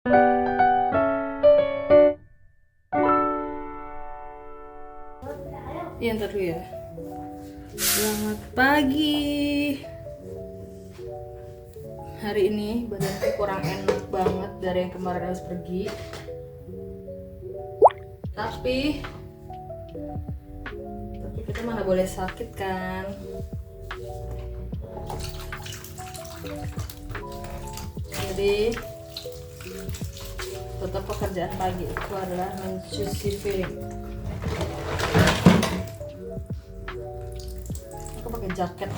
Iya, ntar dulu ya. Selamat pagi. Hari ini badanku kurang enak banget dari yang kemarin harus pergi. Tapi kita mana boleh sakit kan? Jadi tetap pekerjaan pagi itu adalah mencuci piring. Aku pakai jaket.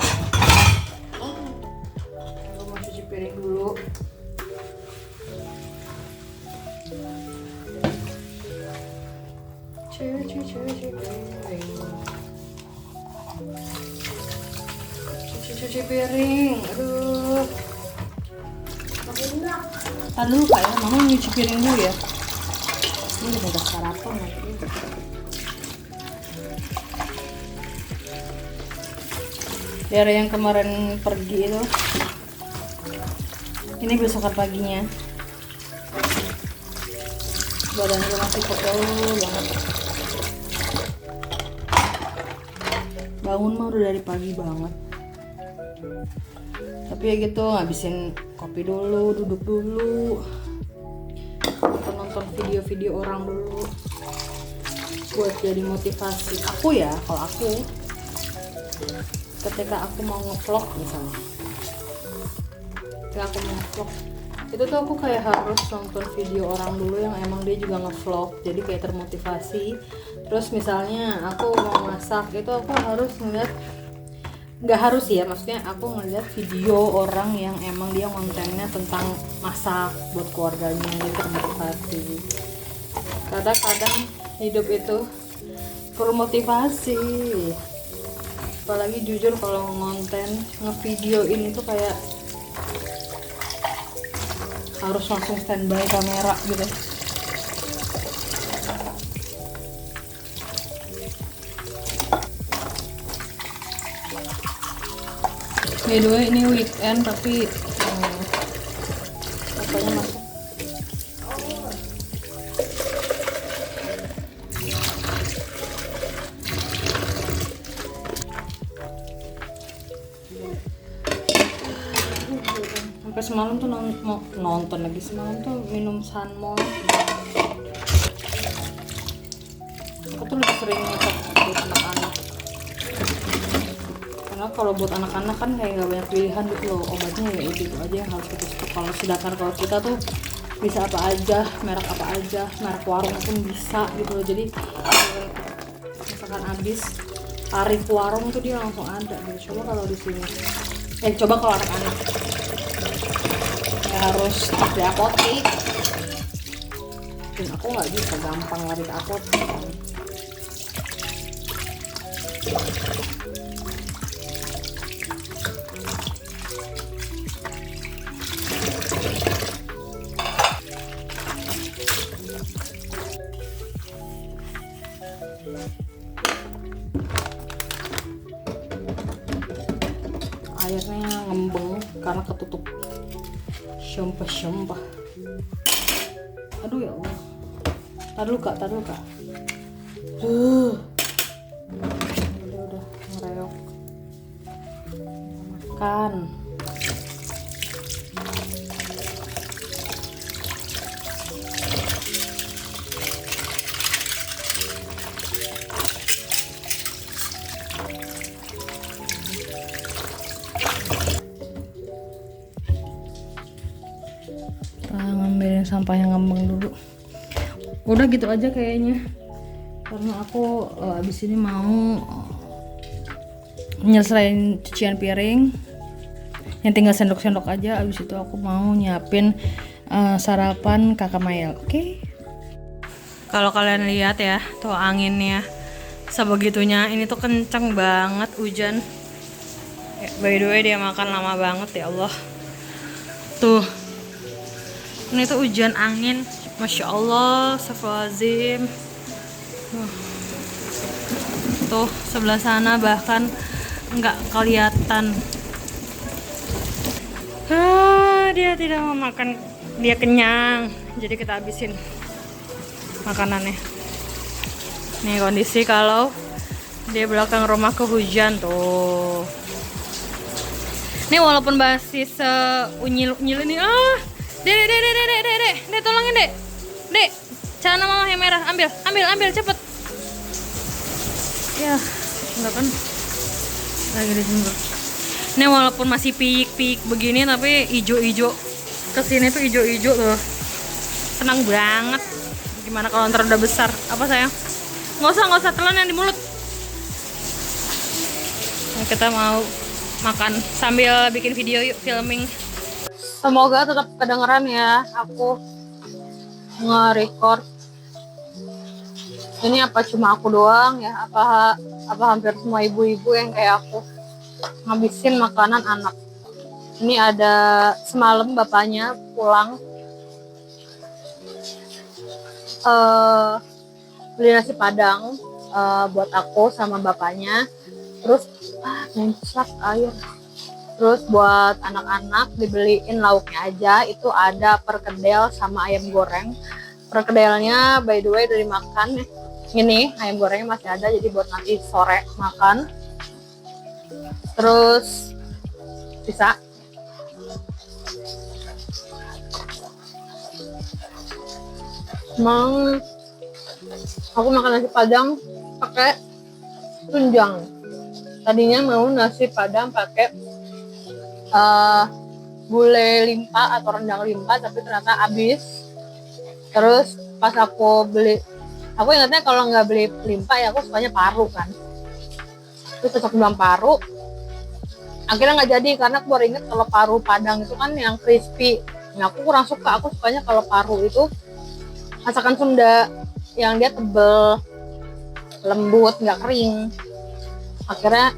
Aku mau cuci piring dulu. Cuci piring. Aduh. Tahan dulu kak ya, mama nyuci piring dulu ya. Ini udah sarapan lagi. Biar yang kemarin pergi itu, ini besokan paginya. Badannya masih pegel banget. Bangun mah udah dari pagi banget. Tapi ya gitu, ngabisin kopi dulu, duduk dulu, nonton video-video orang dulu buat jadi motivasi. Aku ya, kalau aku ketika aku mau nge-vlog misalnya, ketika aku mau nge-vlog itu tuh aku kayak harus nonton video orang dulu yang emang dia juga nge-vlog, jadi kayak termotivasi. Terus misalnya aku mau masak, itu aku harus ngeliat, nggak harus ya, maksudnya aku ngeliat video orang yang emang dia kontennya tentang masak buat keluarganya, jadi termotivasi. Kadang-kadang hidup itu perlu motivasi, apalagi jujur kalau ngonten ngevideoin itu kayak harus langsung standby kamera gitu. By the way, ini weekend tapi apanya masuk. Sampai semalam tuh nonton lagi, semalam tuh minum Sunmol. Aku tuh lebih sering nonton buat anak-anak, karena kalau buat anak-anak kan kayak gak banyak pilihan gitu loh, obatnya ya itu aja yang harus kita stop. Kalau sedangkan kalau kita tuh bisa apa aja, merek apa aja, merek warung pun bisa gitu loh. Jadi misalkan habis lari ke warung tuh dia langsung ada gitu. Coba kalau di sini, coba kalau anak-anak ya harus di apotek, dan aku nggak bisa gampang lari ke apotek. Airnya ngembeng karena ketutup sampah. Aduh ya Allah. Tar dulu kak. Udah ngereok. Makan. Ngambilin sampah yang ngembang dulu. Udah gitu aja kayaknya, karena aku abis ini mau nyelesain cucian piring, yang tinggal sendok-sendok aja. Abis itu aku mau nyiapin sarapan kakak Mael. Oke? Kalau kalian lihat ya, tuh anginnya sebegitunya, ini tuh kenceng banget hujan. By the way, dia makan lama banget ya Allah. Tuh, ini tuh hujan angin, masya Allah, astagfirullahaladzim. Tuh sebelah sana bahkan nggak kelihatan. Dia tidak mau makan Dia kenyang, jadi kita habisin makanannya. Nih kondisi kalau di belakang rumah kehujan tuh. Nih walaupun masih seunyil-unyil ini, dek, tolongin dek, celana mama yang merah, ambil cepet. Ya, enggak kan? Lagi disemprot. Nih walaupun masih piyik begini, tapi ijo-ijo kesini tuh ijo-ijo tuh. Senang banget. Gimana kalau ntar udah besar? Apa sayang? Nggak usah telan yang di mulut. Nah, kita mau makan sambil bikin video yuk, filming. Semoga tetap kedengeran ya aku nge-record. Ini apa cuma aku doang ya? Apa hampir semua ibu-ibu yang kayak aku ngabisin makanan anak. Ini ada semalam bapaknya pulang beli nasi padang buat aku sama bapaknya. Terus mencak air. Terus buat anak-anak dibeliin lauknya aja. Itu ada perkedel sama ayam goreng. Perkedelnya by the way udah dimakan. Ini ayam gorengnya masih ada, jadi buat nanti sore makan. Terus bisa. Aku makan nasi padang pakai tunjang. Tadinya mau nasi padang pakai gulai limpa atau rendang limpa, tapi ternyata habis. Terus pas aku beli, aku ingatnya kalau nggak beli limpa ya aku sukanya paru kan. Terus aku bilang paru, akhirnya nggak jadi karena aku baru inget kalau paru padang itu kan yang crispy. Nah aku kurang suka, aku sukanya kalau paru itu masakan Sunda yang dia tebel, lembut, nggak kering. Akhirnya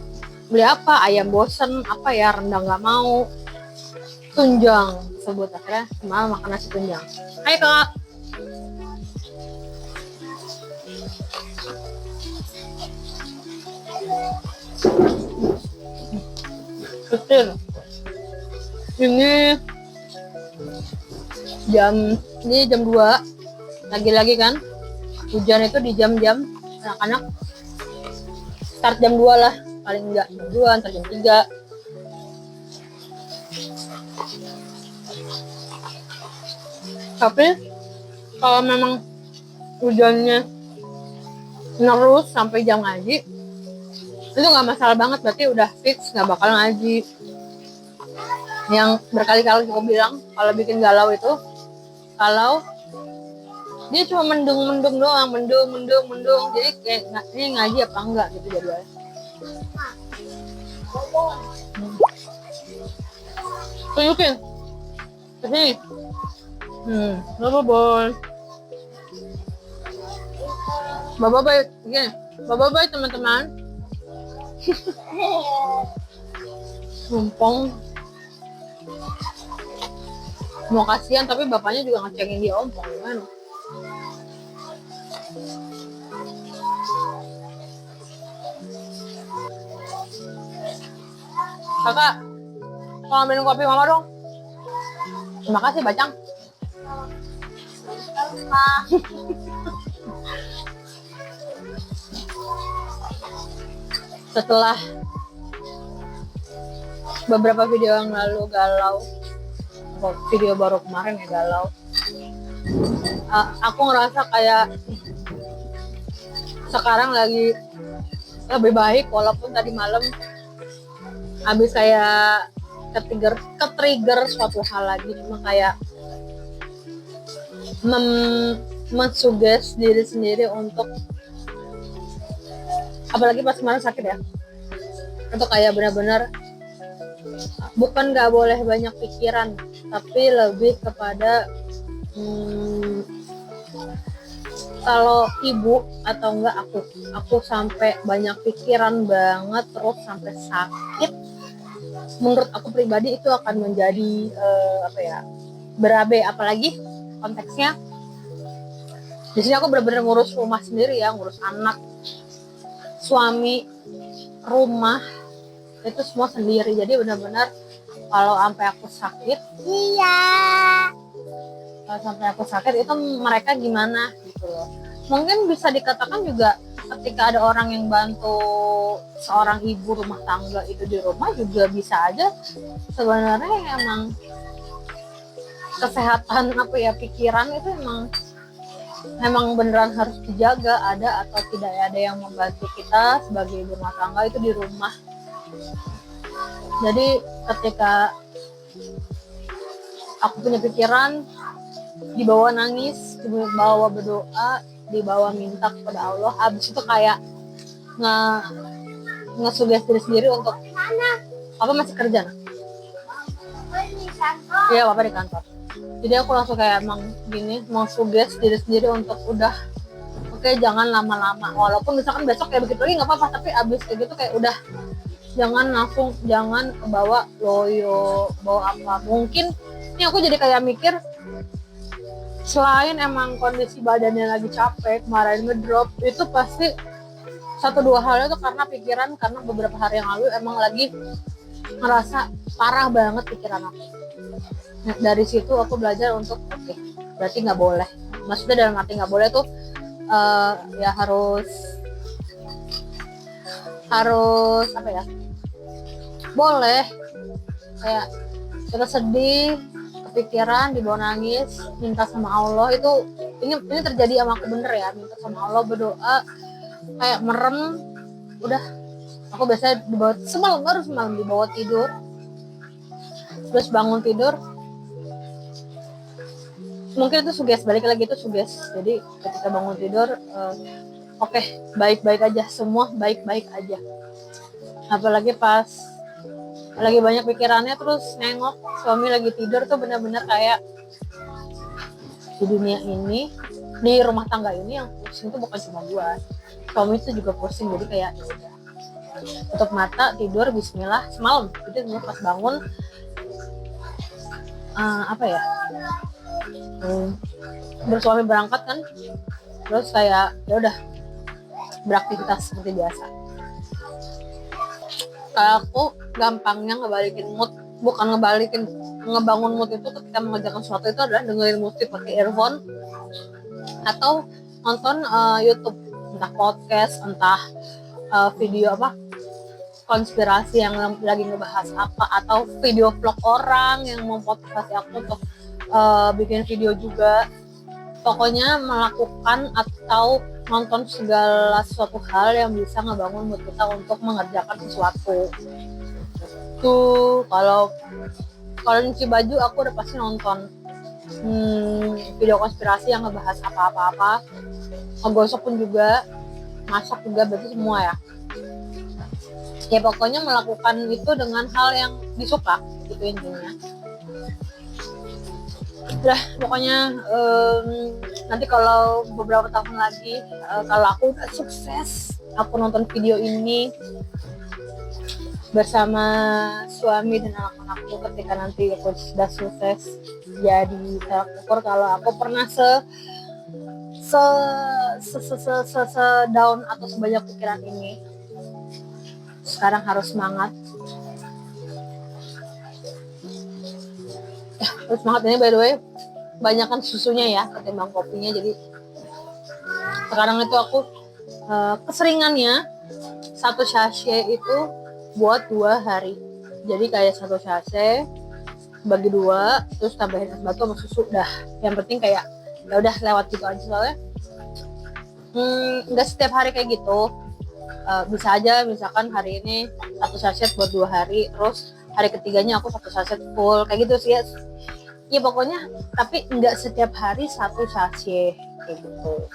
beli apa? Ayam bosen, apa ya, rendang nggak mau, tunjang sebut. Akhirnya cuma makan nasi tunjang. Hai kak. Kecil. Ini jam 2 lagi-lagi kan hujan itu di jam-jam anak-anak start jam 2 lah paling enggak, jam 2 ntar jam 3. Tapi kalau memang hujannya terus sampai jam ngaji itu nggak masalah banget, berarti udah fix nggak bakal ngaji. Yang berkali-kali aku bilang kalau bikin galau itu kalau dia cuma mendung doang, mendung, jadi kayak ini ngaji apa enggak gitu jadwalnya. Tunjukin kesini. Bye gini, bye teman-teman. Mumpung mau kasihan tapi bapaknya juga ngecengin dia ompong gimana. Kakak, kalau minum kopi mama dong. Terima kasih Bacang. Setelah beberapa video yang lalu galau, video baru kemarin ya galau, aku ngerasa kayak sekarang lagi lebih baik, walaupun tadi malam habis kayak ke-trigger suatu hal lagi, cuma kayak mensuggest diri sendiri untuk, apalagi pas kemarin sakit ya, itu kayak benar-benar bukan nggak boleh banyak pikiran, tapi lebih kepada kalau ibu atau enggak aku sampai banyak pikiran banget terus sampai sakit, menurut aku pribadi itu akan menjadi berabe, apalagi konteksnya di sini aku benar-benar ngurus rumah sendiri ya, ngurus anak, suami, rumah itu semua sendiri. Jadi benar-benar kalau sampai aku sakit, sampai aku sakit itu mereka gimana gitu loh. Mungkin bisa dikatakan juga ketika ada orang yang bantu seorang ibu rumah tangga itu di rumah juga bisa aja sebenarnya emang kesehatan pikiran itu emang beneran harus dijaga, ada atau tidak ada yang membantu kita sebagai ibu rumah tangga itu di rumah. Jadi ketika aku punya pikiran, dibawa nangis, dibawa berdoa, dibawa minta kepada Allah, habis itu kayak ngesugesti diri sendiri untuk apa masih kerja? Iya, Bapak di kantor. Jadi aku langsung kayak emang gini, mau suges diri sendiri untuk udah oke, jangan lama-lama. Walaupun misalkan besok kayak begitu lagi nggak apa-apa, tapi abis kayak gitu kayak udah jangan kebawa loyo, bawa apa. Mungkin ini aku jadi kayak mikir, selain emang kondisi badannya lagi capek, kemarin ngedrop, itu pasti 1-2 halnya tuh karena pikiran, karena beberapa hari yang lalu emang lagi ngerasa parah banget pikiran aku. Nah, dari situ aku belajar untuk oke, berarti nggak boleh. Maksudnya dalam arti nggak boleh tuh ya harus apa ya? Boleh kayak kita sedih, kepikiran, dibawa nangis, minta sama Allah. Itu ini terjadi sama aku bener ya, minta sama Allah, berdoa, kayak merem, udah aku biasanya dibawa semalam dibawa tidur, terus bangun tidur. Mungkin itu suges, balik lagi itu suges. Jadi ketika bangun tidur oke, baik-baik aja, semua baik-baik aja. Apalagi pas lagi banyak pikirannya, terus nengok suami lagi tidur tuh benar-benar kayak di dunia ini, di rumah tangga ini yang pusing tuh bukan cuma gua, suami itu juga pusing. Jadi kayak tutup mata, tidur, bismillah, semalam jadi pas bangun bersuami berangkat kan, terus kayak ya udah beraktivitas seperti biasa. Kalau aku gampangnya ngebangun mood itu ketika mengerjakan sesuatu itu adalah dengerin musik pakai earphone atau nonton YouTube, entah podcast, entah video konspirasi yang lagi ngebahas apa, atau video vlog orang yang memotivasi aku untuk bikin video juga. Pokoknya melakukan atau nonton segala sesuatu hal yang bisa ngebangun mood kita untuk mengerjakan sesuatu. Tuh kalau nyuci baju aku udah pasti nonton video konspirasi yang ngebahas apa-apa. Ngegosok pun juga, masak juga, berarti semua ya. Ya pokoknya melakukan itu dengan hal yang disuka gitu intinya. Udah pokoknya nanti kalau beberapa tahun lagi kalau aku udah sukses, aku nonton video ini bersama suami dan anak-anakku, ketika nanti aku sudah sukses jadi tolak ukur kalau aku pernah down atau sebanyak pikiran ini. Sekarang harus semangat. Terus semangat ini by the way banyakan susunya ya ketimbang kopinya. Jadi sekarang itu aku keseringannya 1 sachet itu buat 2 hari. Jadi kayak 1 sachet bagi 2, terus tambahin es batu sama susu. Dah, yang penting kayak ya udah lewat gitu aja, soalnya nggak setiap hari kayak gitu. Bisa aja misalkan hari ini 1 sachet buat 2 hari, terus hari ketiganya aku 1 sachet full, kayak gitu sih ya. Ya pokoknya, tapi nggak setiap hari 1 sachet kayak gitu,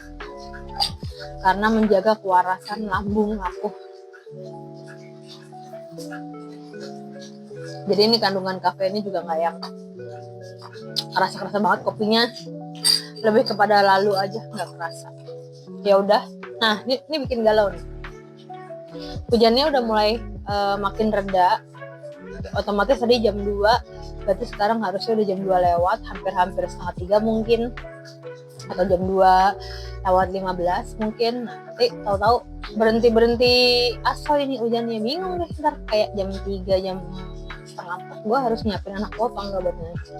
karena menjaga kewarasan lambung aku. Jadi ini kandungan kafeinnya juga nggak yang kerasa banget, kopinya lebih kepada lalu aja, nggak kerasa. Ya udah, nah ini bikin galau nih. Hujannya udah mulai makin reda, otomatis tadi jam 2, berarti sekarang harusnya udah jam 2 lewat, hampir setengah 3 mungkin, atau jam 2 lewat 15 mungkin. Nanti tahu-tahu berhenti asal ini hujannya, bingung deh ntar kayak jam 3, jam setengah 4 gue harus nyiapin anak gue apa enggak buat nanti.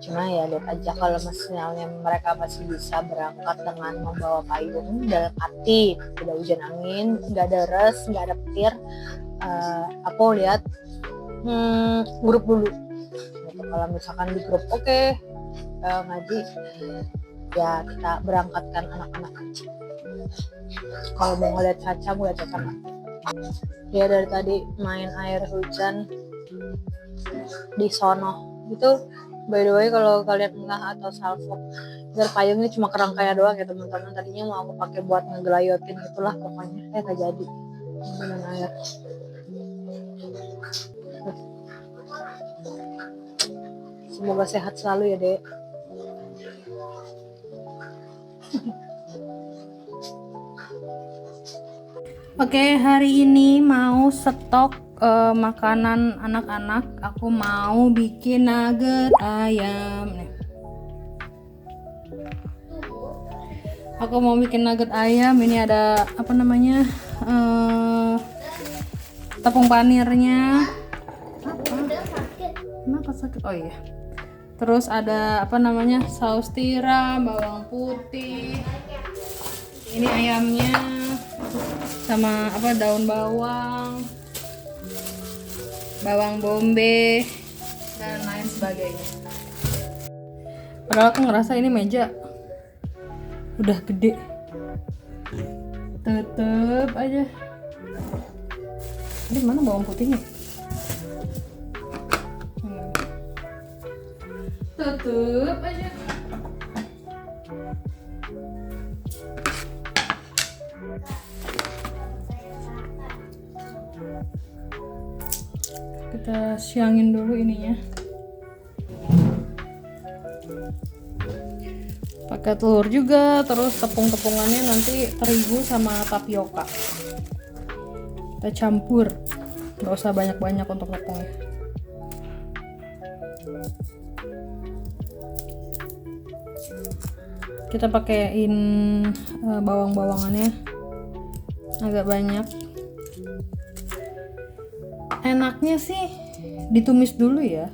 Cuma ya lihat aja kalau misalnya mereka masih bisa berangkat dengan membawa payung, dalam arti tidak hujan angin, nggak deres, nggak ada petir, aku lihat grup dulu gitu. Kalau misalkan di grup oke, ngaji, ya kita berangkatkan anak-anak ngaji. Kalau mau ngeliat caca, gue lihat caca nggak? Dia dari tadi main air hujan di sono gitu. By the way, kalau kalian ngah atau salvo, biar payung ini cuma kerangkanya doang ya teman-teman. Tadinya mau aku pakai buat ngegelayotin itulah pokoknya, gak jadi. Dengan air. Semoga sehat selalu ya Dek. Oke, hari ini mau stok makanan anak-anak. Aku mau bikin nugget ayam nih. Aku mau bikin nugget ayam. Ini ada apa namanya? Tepung panirnya. Kenapa sakit? Oh iya. Terus ada apa namanya? Saus tiram, bawang putih. Ini ayamnya sama apa daun bawang, bawang bombay dan lain sebagainya. Padahal aku ngerasa ini meja udah gede, tetep aja. Ini mana bawang putihnya? Tetep aja. Kita siangin dulu ininya. Pakai telur juga, terus tepung-tepungannya nanti terigu sama tapioka. Kita campur. Gak usah banyak-banyak untuk tepungnya. Kita pakein bawang-bawangannya agak banyak. Enaknya sih ditumis dulu ya.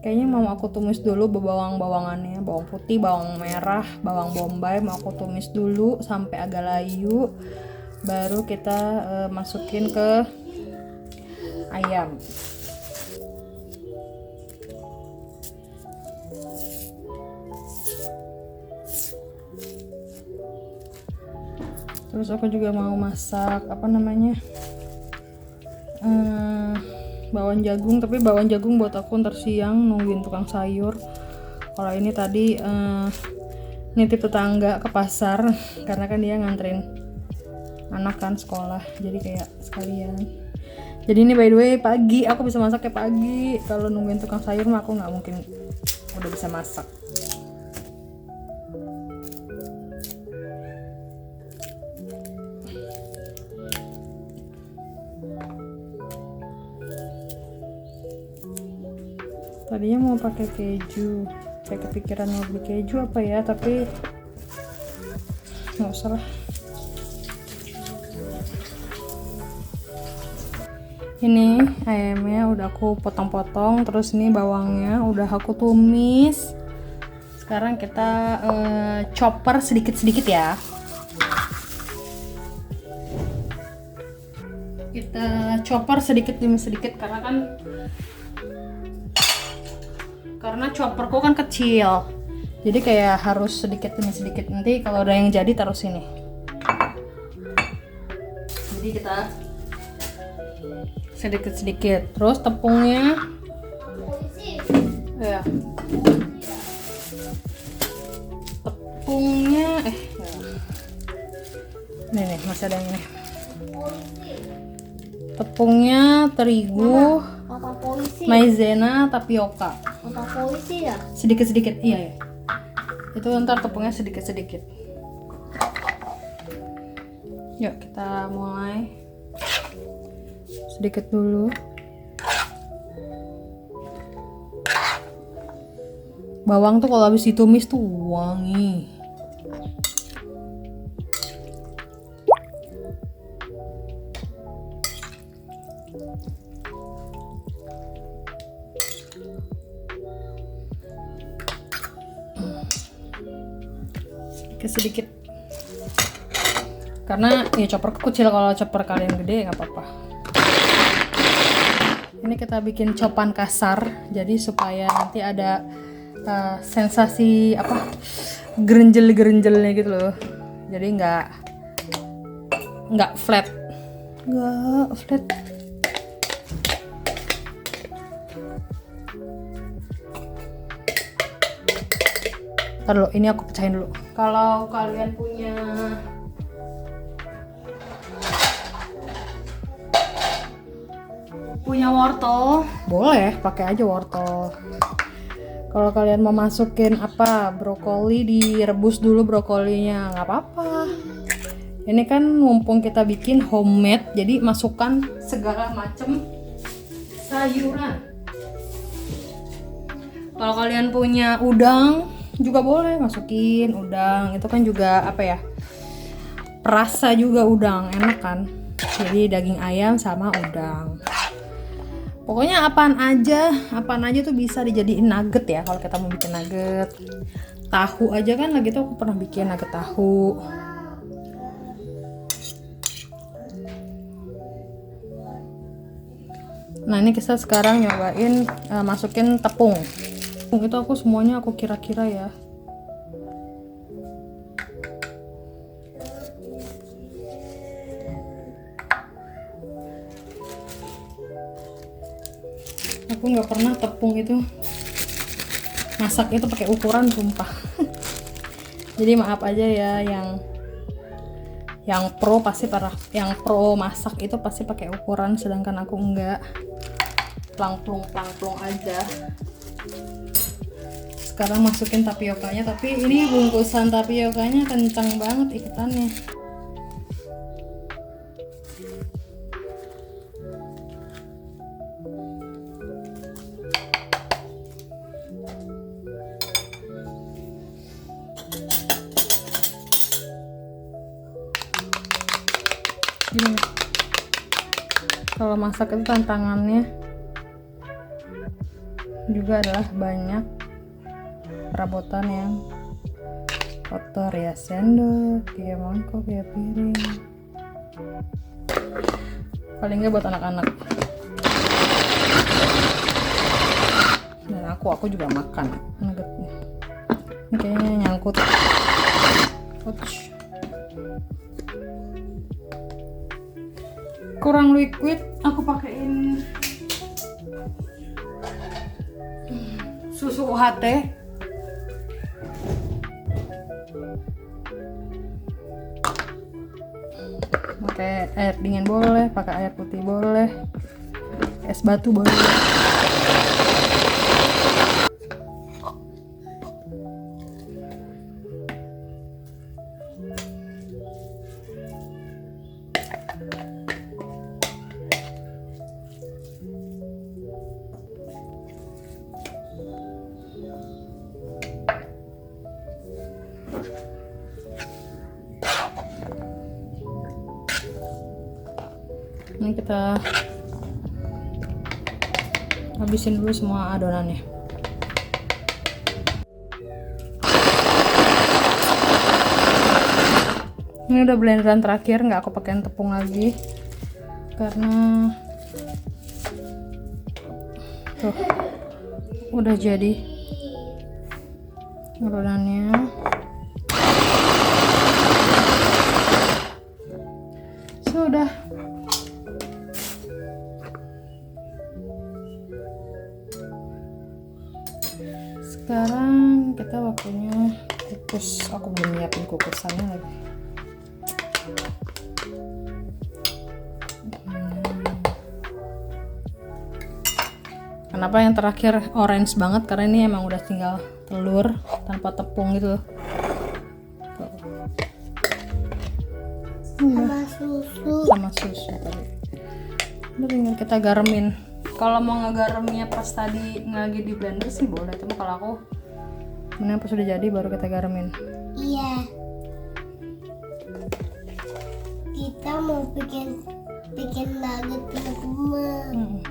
Kayaknya mau aku tumis dulu bawang-bawangannya, bawang putih, bawang merah, bawang bombay mau aku tumis dulu sampai agak layu. Baru kita masukin ke ayam. Terus aku juga mau masak apa namanya? Bawang jagung, tapi bawang jagung buat aku ntar siang nungguin tukang sayur. Kalau ini tadi nitip tetangga ke pasar karena kan dia nganterin anak kan sekolah, jadi kayak sekalian. Jadi ini by the way pagi, aku bisa masak kayak pagi. Kalau nungguin tukang sayur mah aku nggak mungkin udah bisa masak. Tadinya mau pakai keju, saya kepikiran mau beli keju apa ya, tapi nggak usah lah. Ini ayamnya udah aku potong-potong, terus ini bawangnya udah aku tumis. Sekarang kita chopper sedikit-sedikit ya. Kita chopper sedikit demi sedikit karena chopperku kan kecil, jadi kayak harus sedikit demi sedikit. Nanti kalau udah yang jadi taruh sini. Jadi kita sedikit-sedikit. Terus tepungnya ya, tepungnya nih masih ada yang ini. Tepungnya terigu, maizena, tapioka. Ya? Sedikit-sedikit, iya ya. Itu ntar tepungnya sedikit-sedikit. Yuk kita mulai. Sedikit dulu. Bawang tuh kalau habis ditumis tuh wangi. sedikit. Karena ya chopper kecil, kalau chopper kalian gede nggak apa-apa. Ini kita bikin copan kasar, jadi supaya nanti ada sensasi apa gerenjel-gerenjelnya gitu loh. Jadi nggak flat. Ntar dulu, ini aku pecahin dulu. Kalau kalian punya wortel, boleh pakai aja wortel. Kalau kalian mau masukin brokoli, direbus dulu brokolinya, nggak apa-apa. Ini kan mumpung kita bikin homemade, jadi masukkan segala macam sayuran. Kalau kalian punya udang juga boleh masukin udang, itu kan juga perasa juga udang, enak kan. Jadi daging ayam sama udang. Pokoknya apaan aja tuh bisa dijadiin nugget ya kalau kita mau bikin nugget. Tahu aja kan, lagi tuh aku pernah bikin nugget tahu. Nah ini kita sekarang nyobain masukin tepung. Tepung itu aku semuanya aku kira-kira ya. Aku nggak pernah tepung itu masak itu pakai ukuran, sumpah. Jadi maaf aja ya yang pro masak itu pasti pakai ukuran, sedangkan aku enggak, plang-plung aja. Sekarang masukin tapiokanya, tapi ini bungkusan tapiokanya kencang banget ikatannya. Gini, kalau masak itu tantangannya juga adalah banyak perabotan yang kotor ya, sendok, kayak mangkok, kayak piring. Paling nggak buat anak-anak. Dan aku juga makan nuggetnya. Ini kayaknya nyangkut. Ouch. Kurang liquid, aku pakein susu UHT. Pakai air dingin boleh, pakai air putih boleh, es batu boleh. Ini kita habisin dulu semua adonannya. Ini udah blenderan terakhir, nggak aku pakein tepung lagi karena tuh udah jadi adonannya. Sudah. Sekarang kita waktunya kukus. Aku belum nyiapin kukusannya lagi. Kenapa yang terakhir orange banget? Karena ini emang udah tinggal telur tanpa tepung gitu. Sama susu tadi. Udah tinggal kita garemin. Kalau mau ngegaramnya pas tadi lagi di blender sih boleh, tapi kalau aku mending pas sudah jadi baru kita garemin. Iya. Kita mau bikin nugget teman-teman.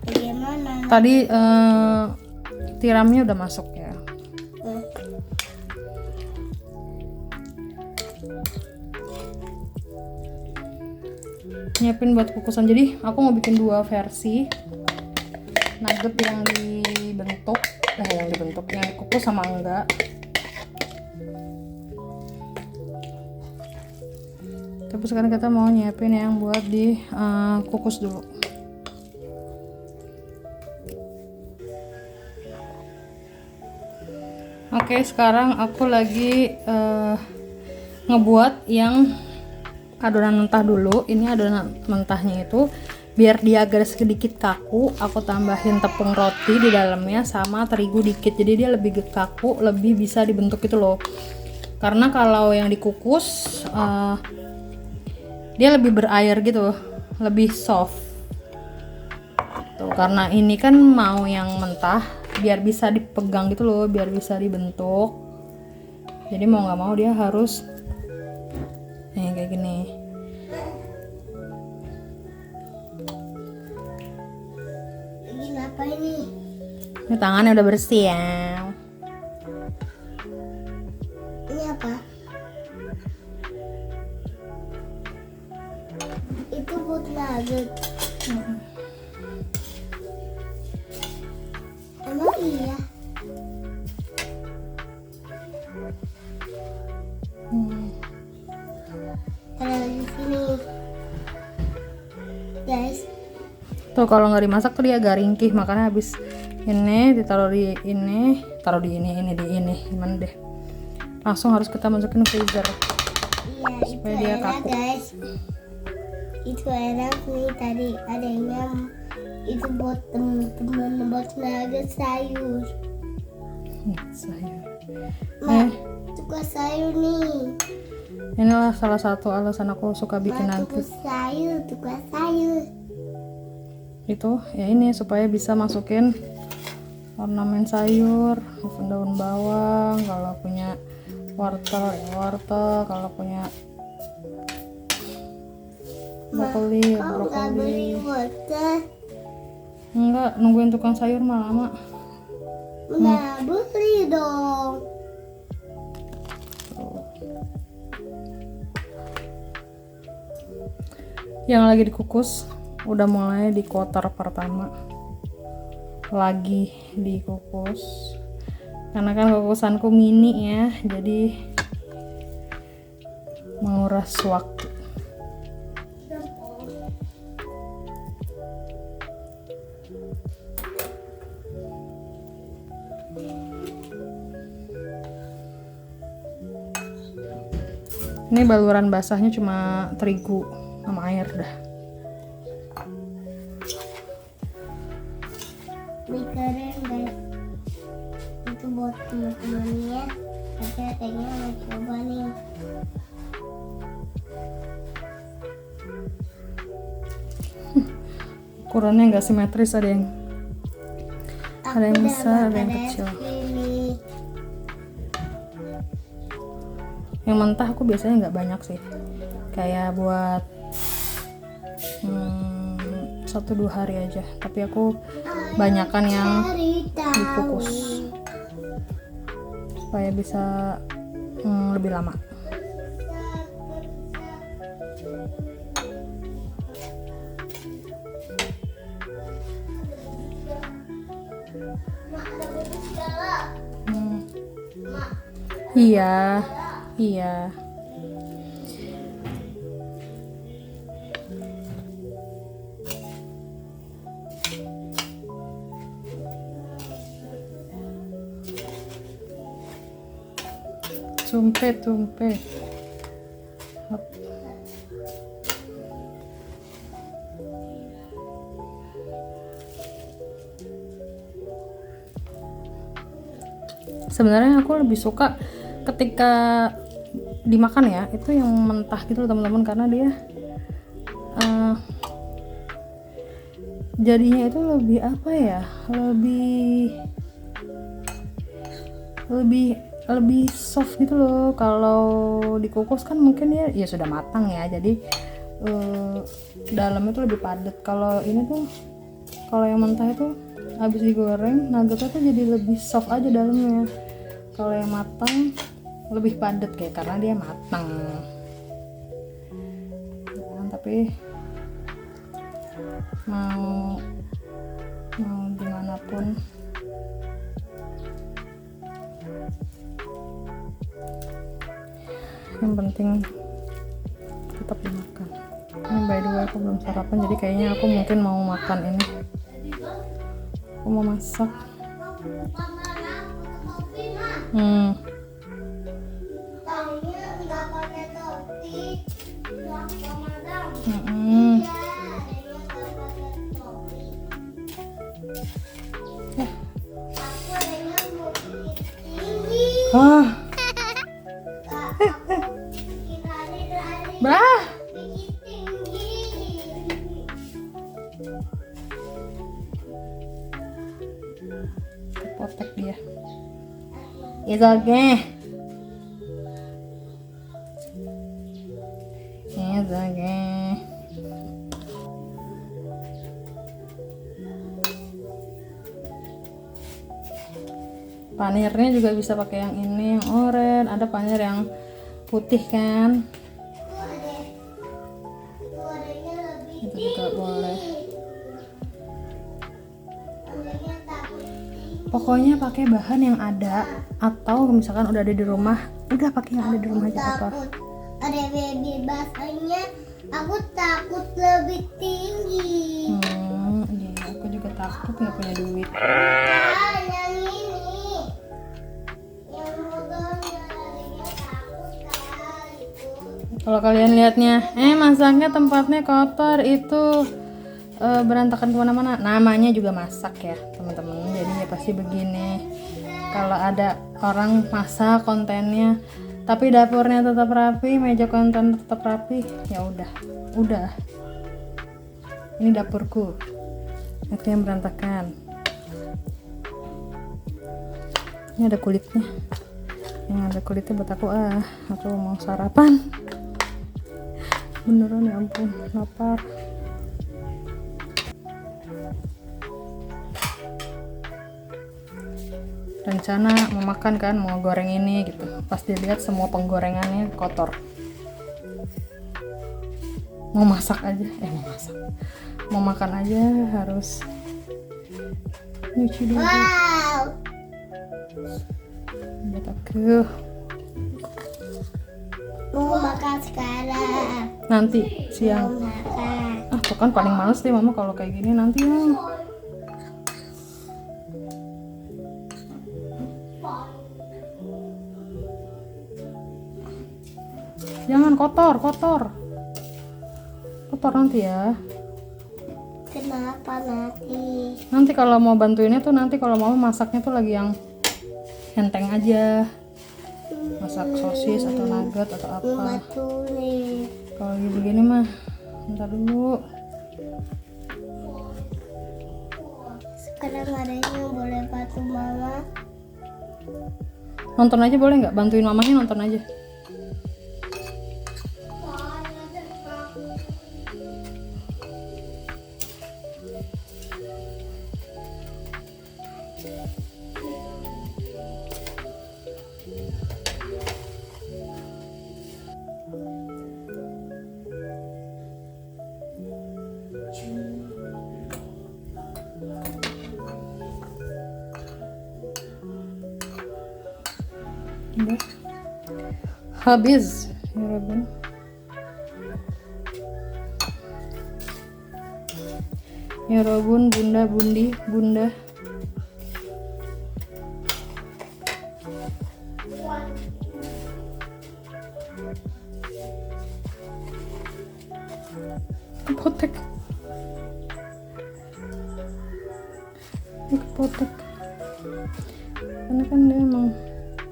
Bagaimana? Tadi tiramnya udah masuk ya. Nyiapin buat kukusan. Jadi aku mau bikin 2 versi nugget yang dibentuk, yang dikukus sama enggak. Tapi sekarang kita mau nyiapin yang buat dikukus dulu. Oke, sekarang aku lagi ngebuat yang adonan mentah dulu. Ini adonan mentahnya itu biar dia agak sedikit kaku, aku tambahin tepung roti di dalamnya sama terigu dikit, jadi dia lebih kaku, lebih bisa dibentuk itu loh. Karena kalau yang dikukus dia lebih berair gitu, lebih soft tuh. Karena ini kan mau yang mentah biar bisa dipegang gitu loh, biar bisa dibentuk. Jadi mau nggak mau dia harus kayak gini. Apa ini? Ini tangannya udah bersih ya. Ini apa? Itu buat nugget. Emang iya? Taruh di sini, guys. Tuh kalau nggak dimasak tuh dia agak ringkih, makanya habis ini ditaruh di ini, di ini, gimana deh. Langsung harus kita masukin freezer Iya, supaya itu dia enak kaku. guys. Itu enak nih, tadi adanya itu buat temen-temen buat nugget sayur. Sayur. Suka sayur nih. Inilah salah satu alasan aku suka bikin nugget. Suka sayur. Itu ya ini supaya bisa masukin ornamen sayur, daun bawang, kalau punya wortel ya wortel, kalau punya brokoli ya Kau nggak beli brokoli. wortel? Enggak, nungguin tukang sayur mah lama. Nah, beli dong. Yang lagi dikukus udah mulai di kotor pertama, lagi dikukus karena kan kukusanku mini ya, jadi menguras waktu. Ini baluran basahnya cuma terigu sama air dah. Ini keren guys. Itu buat teman-temannya. Nanti adanya mau coba nih. Ukurannya nggak simetris, ada yang besar, ada yang kecil. Yang mentah aku biasanya nggak banyak sih, kayak buat 1-2 hari aja, tapi aku banyakan yang dikukus supaya bisa lebih lama. Iya. Tumpe. Hop. Sebenarnya aku lebih suka ketika dimakan ya itu yang mentah gitu loh teman-teman, karena dia jadinya itu lebih apa ya, lebih soft gitu loh. Kalau dikukus kan mungkin ya sudah matang ya, jadi dalamnya tuh lebih padat. Kalau ini tuh, kalau yang mentah itu habis digoreng nuggetnya tuh jadi lebih soft aja dalamnya. Kalau yang matang lebih padat kayak karena dia matang. Nah, tapi mau gimana pun yang penting tetap dimakan. Ini by the way aku belum sarapan, jadi kayaknya aku mungkin mau makan ini. Aku mau masak. Bah, potek dia. It's okay. It's okay. Panirnya juga bisa pakai yang ini, yang oranye. Ada panir yang putih kan? Itu juga boleh. Pokoknya pakai bahan yang ada, atau misalkan udah ada di rumah, udah pakai yang ada di rumah aja kotor. Ada baby basahnya, aku takut lebih tinggi. Iya, aku juga takut nggak punya duit. Yang ini, yang motornya adanya takut itu. Kalau kalian lihatnya, masaknya tempatnya kotor, itu berantakan kemana-mana. Namanya juga masak ya teman-teman, jadi ya pasti begini. Kalau ada orang masak kontennya tapi dapurnya tetap rapi, meja konten tetap rapi, ya udah ini dapurku, itu yang berantakan. Ini ada kulitnya, yang ada kulitnya buat aku mau sarapan beneran, ya ampun lapar. Rencana mau makan kan, mau goreng ini gitu, pas dilihat semua penggorengannya kotor. Mau masak aja, mau makan aja harus nyuci dulu. Wow. Buat aku Mau makan sekarang. nanti Mau siang. makan. Tuh kan paling males deh mama kalau kayak gini nanti ya. Jangan kotor nanti ya. Kenapa nanti? Nanti kalau mau bantuinnya tuh, nanti kalau mau masaknya tuh lagi yang enteng aja, masak sosis atau nugget atau apa. Bantuin. Kalau lagi begini mah ntar dulu. Sekarang ada yang boleh bantu mama. Nonton aja boleh nggak? Bantuin mamanya nonton aja. Udah habis ya Robin. Ya Robun, bunda bundi bunda. Kepotek karena kan dia emang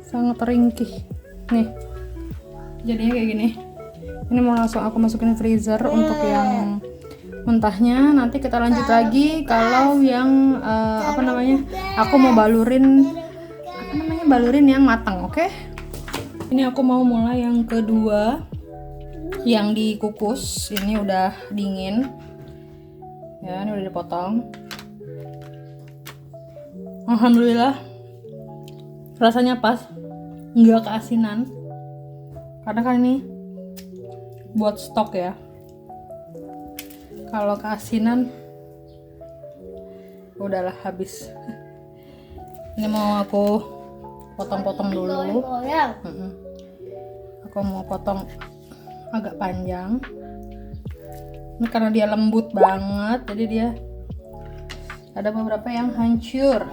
sangat ringkih nih, jadinya kayak gini. Ini mau langsung aku masukin freezer untuk yang mentahnya. Nanti kita lanjut lagi kalau yang aku mau balurin yang matang. Oke? Ini aku mau mulai yang kedua, yang dikukus. Ini udah dingin ya, ini udah dipotong. Alhamdulillah rasanya pas, nggak keasinan karena kan ini buat stok ya. Kalau keasinan udahlah habis. Ini mau aku potong-potong dulu. Aku mau potong agak panjang. Ini karena dia lembut banget, jadi dia ada beberapa yang hancur.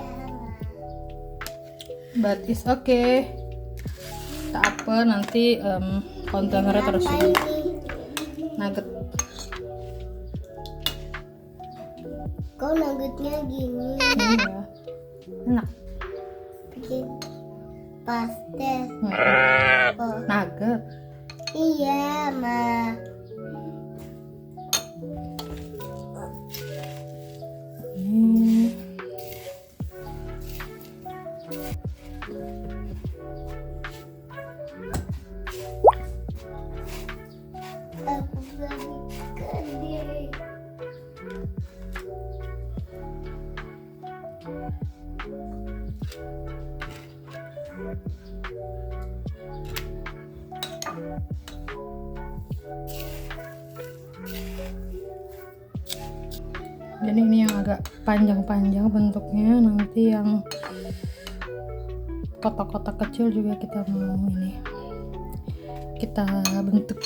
But it's okay. Tak apa, nanti kontainernya terus ini nugget. Kok nuggetnya gini? Iya, enak. Bikin pastel. Oh, Nugget. iya, Ma. Ini Aku lagi gede. jadi ini yang agak panjang-panjang bentuknya, nanti yang kotak-kotak kecil juga kita mau ini kita bentuk.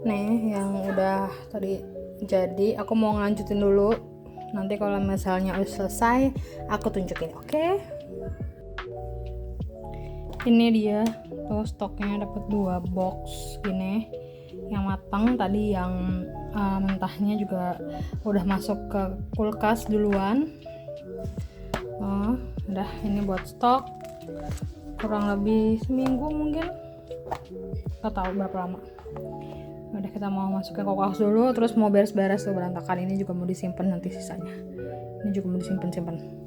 Nih yang udah tadi jadi, aku mau ngelanjutin dulu. Nanti kalau misalnya udah selesai, aku tunjukin, oke? Ini dia tuh stoknya, dapat 2 box gini. Yang matang tadi, yang mentahnya juga udah masuk ke kulkas duluan. Oh, udah ini buat stok kurang lebih seminggu mungkin, nggak tahu berapa lama. Udah, kita mau masukin ke kulkas dulu, terus mau beres-beres tuh berantakan. Ini juga mau disimpan nanti sisanya. Ini juga mau disimpan-simpan.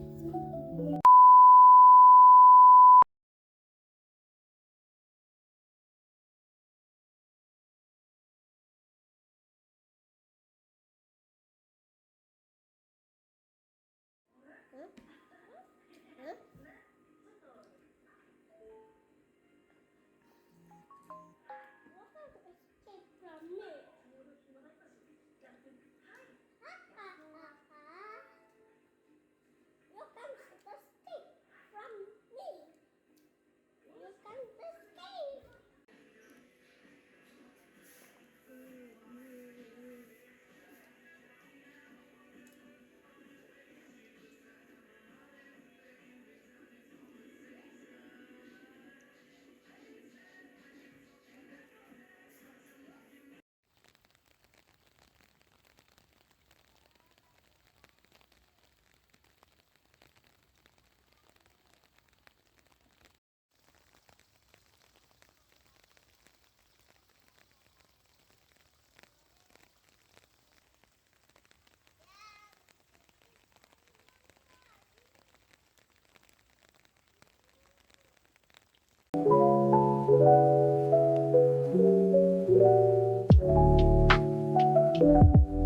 Bye.